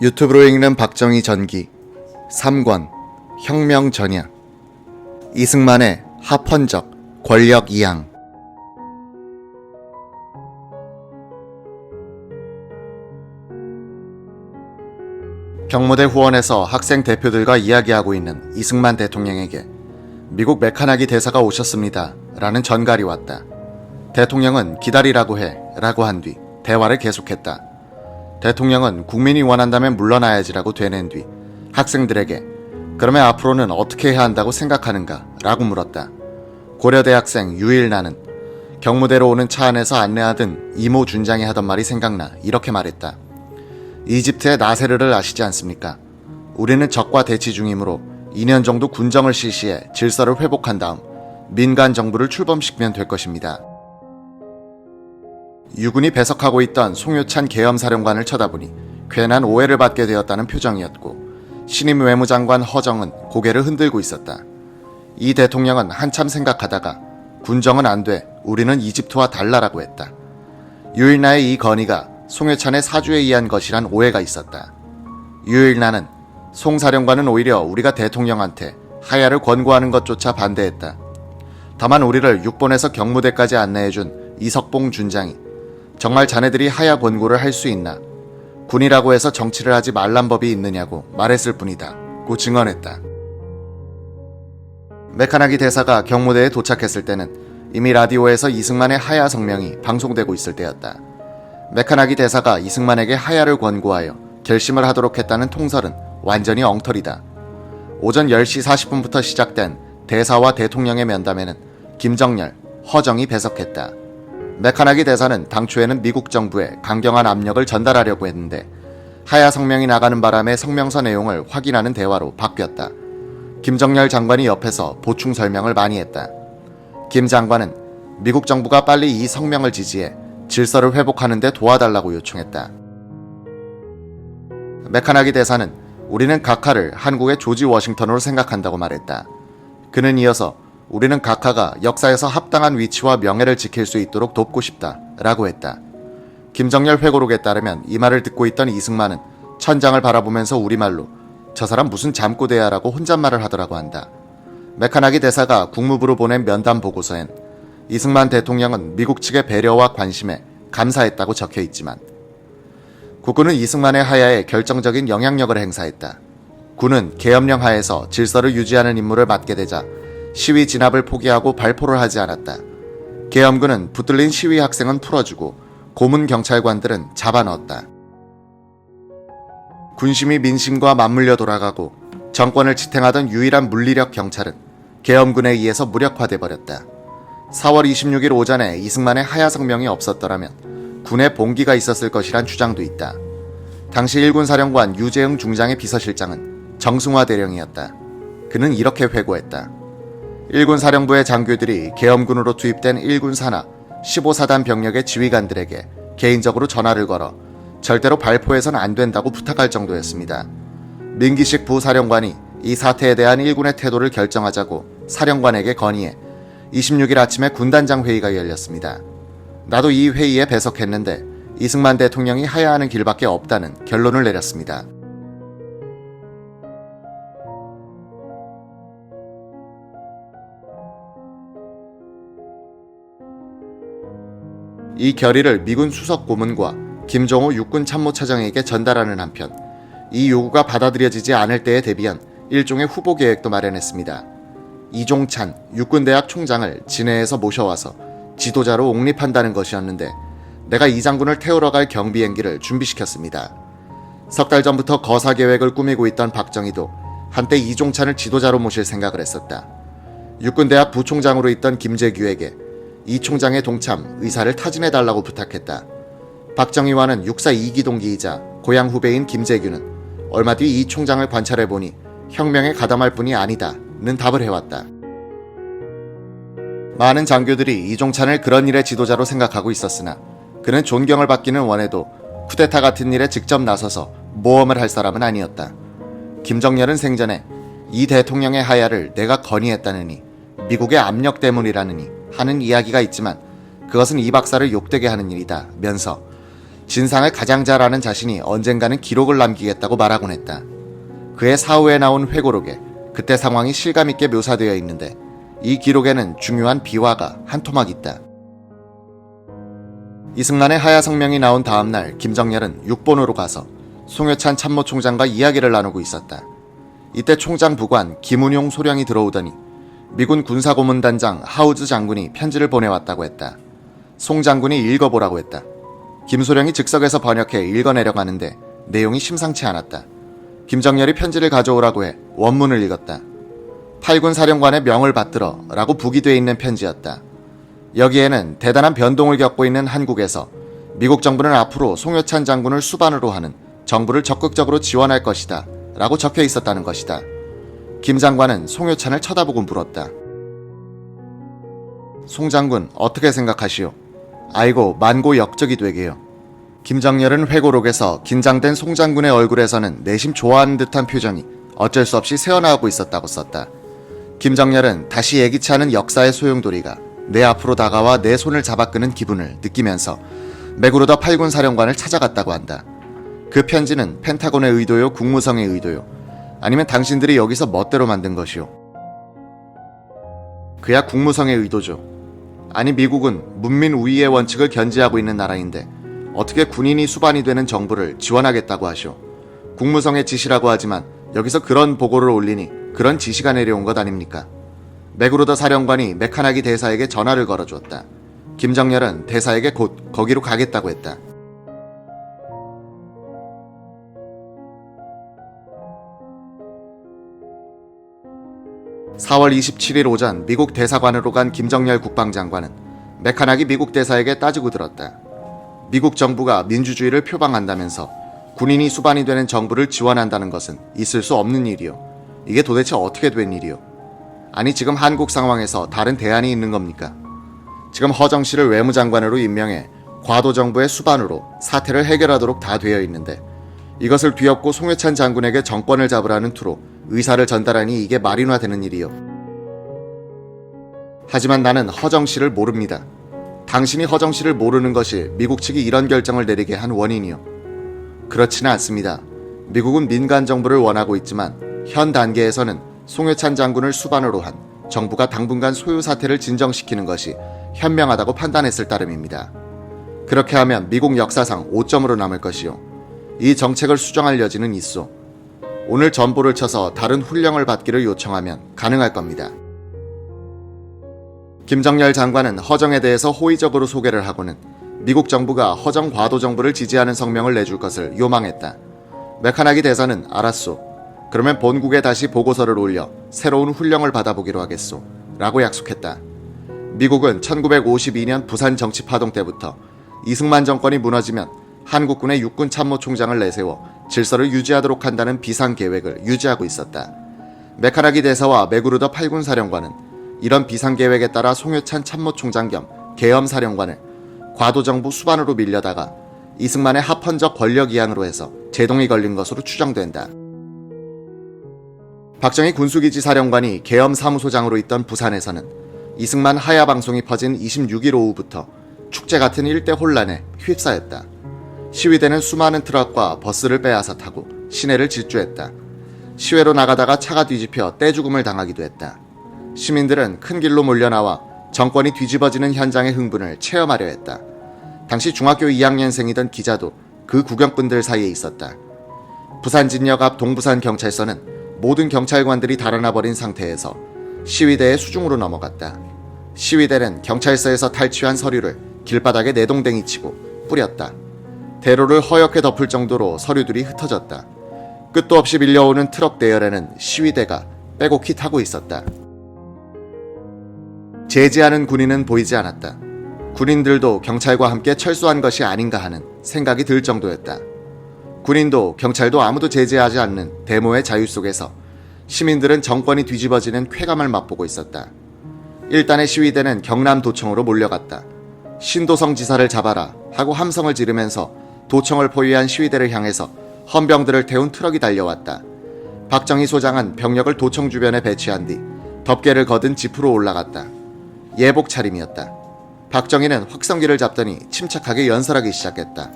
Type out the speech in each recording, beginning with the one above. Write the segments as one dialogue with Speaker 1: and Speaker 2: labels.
Speaker 1: 유튜브로 읽는 박정희 전기 3권 혁명 전야 이승만의 합헌적 권력 이양. 경무대 후원에서 학생 대표들과 이야기하고 있는 이승만 대통령에게 미국 메카나기 대사가 오셨습니다 라는 전갈이 왔다. 대통령은 기다리라고 해 라고 한 뒤 대화를 계속했다. 대통령은 국민이 원한다면 물러나야지라고 되낸 뒤 학생들에게 그러면 앞으로는 어떻게 해야 한다고 생각하는가 라고 물었다. 고려대 학생 유일나는 경무대로 오는 차 안에서 안내하던 이모 준장이 하던 말이 생각나 이렇게 말했다. 이집트의 나세르를 아시지 않습니까? 우리는 적과 대치 중이므로 2년 정도 군정을 실시해 질서를 회복한 다음 민간 정부를 출범시키면 될 것입니다. 유군이 배석하고 있던 송효찬 계엄사령관을 쳐다보니 괜한 오해를 받게 되었다는 표정이었고 신임 외무장관 허정은 고개를 흔들고 있었다. 이 대통령은 한참 생각하다가 군정은 안 돼, 우리는 이집트와 달라라고 했다. 유일나의 이 건의가 송효찬의 사주에 의한 것이란 오해가 있었다. 유일나는 송 사령관은 오히려 우리가 대통령한테 하야를 권고하는 것조차 반대했다. 다만 우리를 육본에서 경무대까지 안내해준 이석봉 준장이 정말 자네들이 하야 권고를 할 수 있나? 군이라고 해서 정치를 하지 말란 법이 있느냐고 말했을 뿐이다 고 증언했다. 메카나기 대사가 경무대에 도착했을 때는 이미 라디오에서 이승만의 하야 성명이 방송되고 있을 때였다. 메카나기 대사가 이승만에게 하야를 권고하여 결심을 하도록 했다는 통설은 완전히 엉터리다. 오전 10시 40분부터 시작된 대사와 대통령의 면담에는 김정열, 허정이 배석했다. 메카나기 대사는 당초에는 미국 정부에 강경한 압력을 전달하려고 했는데 하야 성명이 나가는 바람에 성명서 내용을 확인하는 대화로 바뀌었다. 김정열 장관이 옆에서 보충 설명을 많이 했다. 김 장관은 미국 정부가 빨리 이 성명을 지지해 질서를 회복하는 데 도와달라고 요청했다. 메카나기 대사는 우리는 각하를 한국의 조지 워싱턴으로 생각한다고 말했다. 그는 이어서 우리는 각하가 역사에서 합당한 위치와 명예를 지킬 수 있도록 돕고 싶다 라고 했다. 김정열 회고록에 따르면 이 말을 듣고 있던 이승만은 천장을 바라보면서 우리말로 저 사람 무슨 잠꼬대야 라고 혼잣말을 하더라고 한다. 메카나기 대사가 국무부로 보낸 면담 보고서엔 이승만 대통령은 미국 측의 배려와 관심에 감사했다고 적혀 있지만 국군은 이승만의 하야에 결정적인 영향력을 행사했다. 군은 계엄령 하에서 질서를 유지하는 임무를 맡게 되자 시위 진압을 포기하고 발포를 하지 않았다. 계엄군은 붙들린 시위 학생은 풀어주고 고문 경찰관들은 잡아넣었다. 군심이 민심과 맞물려 돌아가고 정권을 지탱하던 유일한 물리력 경찰은 계엄군에 의해서 무력화돼 버렸다. 4월 26일 오전에 이승만의 하야 성명이 없었더라면 군에 봉기가 있었을 것이란 주장도 있다. 당시 일군 사령관 유재흥 중장의 비서실장은 정승화 대령이었다. 그는 이렇게 회고했다. 1군 사령부의 장교들이 계엄군으로 투입된 1군 산하 15사단 병력의 지휘관들에게 개인적으로 전화를 걸어 절대로 발포해선 안 된다고 부탁할 정도였습니다. 민기식 부사령관이 이 사태에 대한 1군의 태도를 결정하자고 사령관에게 건의해 26일 아침에 군단장 회의가 열렸습니다. 나도 이 회의에 배석했는데 이승만 대통령이 하야하는 길밖에 없다는 결론을 내렸습니다. 이 결의를 미군 수석 고문과 김종호 육군 참모차장에게 전달하는 한편 이 요구가 받아들여지지 않을 때에 대비한 일종의 후보 계획도 마련했습니다. 이종찬 육군대학 총장을 진해에서 모셔와서 지도자로 옹립한다는 것이었는데 내가 이 장군을 태우러 갈 경비행기를 준비시켰습니다. 석 달 전부터 거사 계획을 꾸미고 있던 박정희도 한때 이종찬을 지도자로 모실 생각을 했었다. 육군대학 부총장으로 있던 김재규에게 이 총장의 동참 의사를 타진해달라고 부탁했다. 박정희와는 육사 2기 동기이자 고향 후배인 김재규는 얼마 뒤 이 총장을 관찰해보니 혁명에 가담할 뿐이 아니다는 답을 해왔다. 많은 장교들이 이종찬을 그런 일의 지도자로 생각하고 있었으나 그는 존경을 받기는 원해도 쿠데타 같은 일에 직접 나서서 모험을 할 사람은 아니었다. 김정열은 생전에 이 대통령의 하야를 내가 건의했다느니 미국의 압력 때문이라느니 하는 이야기가 있지만 그것은 이 박사를 욕되게 하는 일이다 면서 진상을 가장 잘 아는 자신이 언젠가는 기록을 남기겠다고 말하곤 했다. 그의 사후에 나온 회고록에 그때 상황이 실감있게 묘사되어 있는데 이 기록에는 중요한 비화가 한 토막 있다. 이승만의 하야 성명이 나온 다음날 김정렬은 육본으로 가서 송효찬 참모총장과 이야기를 나누고 있었다. 이때 총장 부관 김운용 소령이 들어오더니 미군 군사고문단장 하우즈 장군이 편지를 보내왔다고 했다. 송 장군이 읽어보라고 했다. 김 소령이 즉석에서 번역해 읽어내려가는데 내용이 심상치 않았다. 김정렬이 편지를 가져오라고 해 원문을 읽었다. 8군 사령관의 명을 받들어 라고 북이돼 있는 편지였다. 여기에는 대단한 변동을 겪고 있는 한국에서 미국 정부는 앞으로 송효찬 장군을 수반으로 하는 정부를 적극적으로 지원할 것이다 라고 적혀 있었다는 것이다. 김 장관은 송효찬을 쳐다보고 물었다. 송 장군 어떻게 생각하시오? 아이고 만고 역적이 되게요. 김정렬은 회고록에서 긴장된 송 장군의 얼굴에서는 내심 좋아하는 듯한 표정이 어쩔 수 없이 새어나오고 있었다고 썼다. 김정렬은 다시 예기치 않은 역사의 소용돌이가 내 앞으로 다가와 내 손을 잡아끄는 기분을 느끼면서 맥그루더 8군 사령관을 찾아갔다고 한다. 그 편지는 펜타곤의 의도요, 국무성의 의도요, 아니면 당신들이 여기서 멋대로 만든 것이요? 그야 국무성의 의도죠. 아니 미국은 문민 우위의 원칙을 견지하고 있는 나라인데 어떻게 군인이 수반이 되는 정부를 지원하겠다고 하시오? 국무성의 지시라고 하지만 여기서 그런 보고를 올리니 그런 지시가 내려온 것 아닙니까? 맥그루더 사령관이 메카나기 대사에게 전화를 걸어주었다. 김정렬은 대사에게 곧 거기로 가겠다고 했다. (4월 27일) 오전 미국 대사관으로 간 김정렬 국방장관은 메카나기 미국 대사에게 따지고 들었다. 미국 정부가 민주주의를 표방한다면서 군인이 수반이 되는 정부를 지원한다는 것은 있을 수 없는 일이요. 이게 도대체 어떻게 된 일이요? 아니 지금 한국 상황에서 다른 대안이 있는 겁니까? 지금 허정 씨를 외무장관으로 임명해 과도 정부의 수반으로 사태를 해결하도록 다 되어 있는데 이것을 뒤엎고 송효찬 장군에게 정권을 잡으라는 투로 의사를 전달하니 이게 말이나 되는 일이요. 하지만 나는 허정 씨를 모릅니다. 당신이 허정 씨를 모르는 것이 미국 측이 이런 결정을 내리게 한 원인이요. 그렇지는 않습니다. 미국은 민간 정부를 원하고 있지만 현 단계에서는 송효찬 장군을 수반으로 한 정부가 당분간 소요 사태를 진정시키는 것이 현명하다고 판단했을 따름입니다. 그렇게 하면 미국 역사상 5점으로 남을 것이요. 이 정책을 수정할 여지는 있소. 오늘 전보를 쳐서 다른 훈령을 받기를 요청하면 가능할 겁니다. 김정렬 장관은 허정에 대해서 호의적으로 소개를 하고는 미국 정부가 허정 과도 정부를 지지하는 성명을 내줄 것을 요망했다. 메카나기 대사는 알았소. 그러면 본국에 다시 보고서를 올려 새로운 훈령을 받아보기로 하겠소. 라고 약속했다. 미국은 1952년 부산 정치 파동 때부터 이승만 정권이 무너지면 한국군의 육군 참모총장을 내세워 질서를 유지하도록 한다는 비상계획을 유지하고 있었다. 메카나기 대사와 맥그루더 8군 사령관은 이런 비상계획에 따라 송효찬 참모총장 겸 계엄사령관을 과도정부 수반으로 밀려다가 이승만의 합헌적 권력 이양으로 해서 제동이 걸린 것으로 추정된다. 박정희 군수기지 사령관이 계엄사무소장으로 있던 부산에서는 이승만 하야 방송이 퍼진 26일 오후부터 축제 같은 일대 혼란에 휩싸였다. 시위대는 수많은 트럭과 버스를 빼앗아 타고 시내를 질주했다. 시외로 나가다가 차가 뒤집혀 떼죽음을 당하기도 했다. 시민들은 큰 길로 몰려나와 정권이 뒤집어지는 현장의 흥분을 체험하려 했다. 당시 중학교 2학년생이던 기자도 그 구경꾼들 사이에 있었다. 부산진역 앞 동부산 경찰서는 모든 경찰관들이 달아나버린 상태에서 시위대의 수중으로 넘어갔다. 시위대는 경찰서에서 탈취한 서류를 길바닥에 내동댕이 치고 뿌렸다. 대로를 허옇게 덮을 정도로 서류들이 흩어졌다. 끝도 없이 밀려오는 트럭 대열에는 시위대가 빼곡히 타고 있었다. 제지하는 군인은 보이지 않았다. 군인들도 경찰과 함께 철수한 것이 아닌가 하는 생각이 들 정도였다. 군인도 경찰도 아무도 제지하지 않는 데모의 자유 속에서 시민들은 정권이 뒤집어지는 쾌감을 맛보고 있었다. 일단의 시위대는 경남도청으로 몰려갔다. 신도성 지사를 잡아라 하고 함성을 지르면서 도청을 포위한 시위대를 향해서 헌병들을 태운 트럭이 달려왔다. 박정희 소장은 병력을 도청 주변에 배치한 뒤 덮개를 걷은 지프로 올라갔다. 예복 차림이었다. 박정희는 확성기를 잡더니 침착하게 연설하기 시작했다.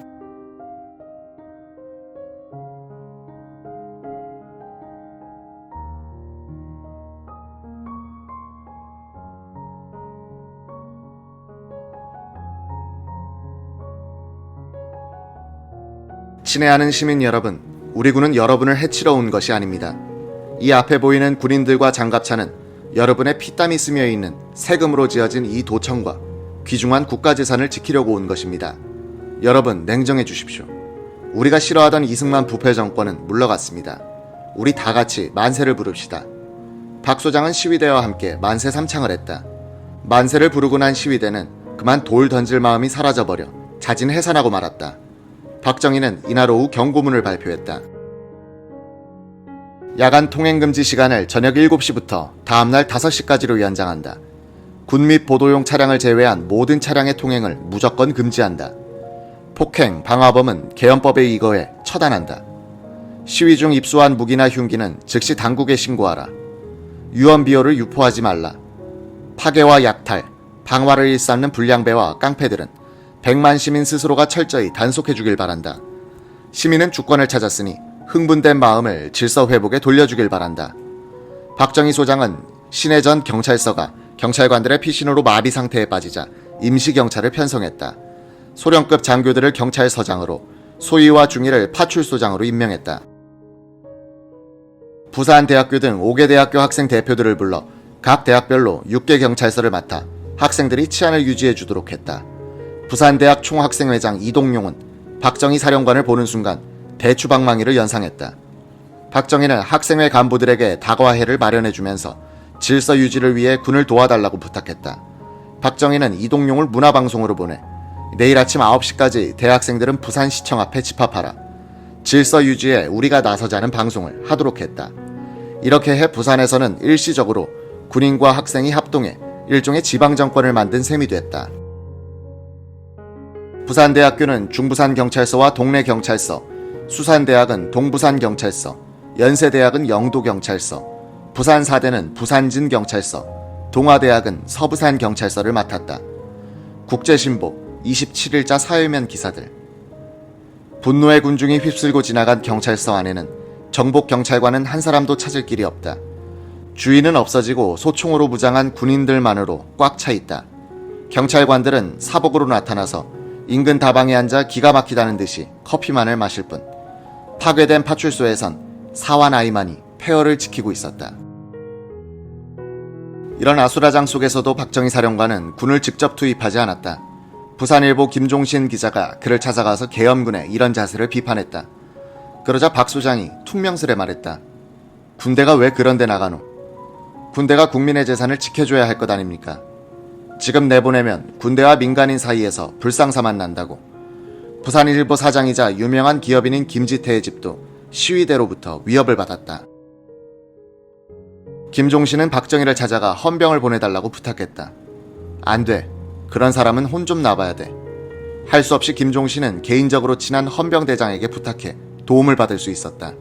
Speaker 1: 친애하는 시민 여러분, 우리 군은 여러분을 해치러 온 것이 아닙니다. 이 앞에 보이는 군인들과 장갑차는 여러분의 피땀이 스며 있는 세금으로 지어진 이 도청과 귀중한 국가재산을 지키려고 온 것입니다. 여러분, 냉정해 주십시오. 우리가 싫어하던 이승만 부패 정권은 물러갔습니다. 우리 다 같이 만세를 부릅시다. 박 소장은 시위대와 함께 만세 삼창을 했다. 만세를 부르고 난 시위대는 그만 돌 던질 마음이 사라져버려 자진해산하고 말았다. 박정희는 이날 오후 경고문을 발표했다. 야간 통행금지 시간을 저녁 7시부터 다음날 5시까지로 연장한다. 군 및 보도용 차량을 제외한 모든 차량의 통행을 무조건 금지한다. 폭행, 방화범은 계엄법에 의거해 처단한다. 시위 중 입수한 무기나 흉기는 즉시 당국에 신고하라. 유언비어를 유포하지 말라. 파괴와 약탈, 방화를 일삼는 불량배와 깡패들은 백만 시민 스스로가 철저히 단속해 주길 바란다. 시민은 주권을 찾았으니 흥분된 마음을 질서 회복에 돌려주길 바란다. 박정희 소장은 신해 전 경찰서가 경찰관들의 피신으로 마비 상태에 빠지자 임시경찰을 편성했다. 소령급 장교들을 경찰서장으로, 소위와 중위를 파출소장으로 임명했다. 부산대학교 등 5개 대학교 학생 대표들을 불러 각 대학별로 6개 경찰서를 맡아 학생들이 치안을 유지해 주도록 했다. 부산대학 총학생회장 이동용은 박정희 사령관을 보는 순간 대추방망이를 연상했다. 박정희는 학생회 간부들에게 다과회를 마련해주면서 질서 유지를 위해 군을 도와달라고 부탁했다. 박정희는 이동용을 문화방송으로 보내 내일 아침 9시까지 대학생들은 부산시청 앞에 집합하라. 질서 유지에 우리가 나서자는 방송을 하도록 했다. 이렇게 해 부산에서는 일시적으로 군인과 학생이 합동해 일종의 지방정권을 만든 셈이 됐다. 부산대학교는 중부산경찰서와 동래경찰서, 수산대학은 동부산경찰서, 연세대학은 영도경찰서, 부산사대는 부산진경찰서, 동아대학은 서부산경찰서를 맡았다. 국제신보 27일자 사회면 기사들. 분노의 군중이 휩쓸고 지나간 경찰서 안에는 정복경찰관은 한 사람도 찾을 길이 없다. 주인은 없어지고 소총으로 무장한 군인들만으로 꽉 차 있다. 경찰관들은 사복으로 나타나서 인근 다방에 앉아 기가 막히다는 듯이 커피만을 마실 뿐 파괴된 파출소에선 사완 아이만이 폐허를 지키고 있었다. 이런 아수라장 속에서도 박정희 사령관은 군을 직접 투입하지 않았다. 부산일보 김종신 기자가 그를 찾아가서 계엄군의 이런 자세를 비판했다. 그러자 박 소장이 퉁명스레 말했다. 군대가 왜 그런 데 나가노? 군대가 국민의 재산을 지켜줘야 할 것 아닙니까? 지금 내보내면 군대와 민간인 사이에서 불상사만 난다고. 부산일보 사장이자 유명한 기업인인 김지태의 집도 시위대로부터 위협을 받았다. 김종신은 박정희를 찾아가 헌병을 보내달라고 부탁했다. 안 돼. 그런 사람은 혼 좀 나봐야 돼. 할 수 없이 김종신은 개인적으로 친한 헌병대장에게 부탁해 도움을 받을 수 있었다.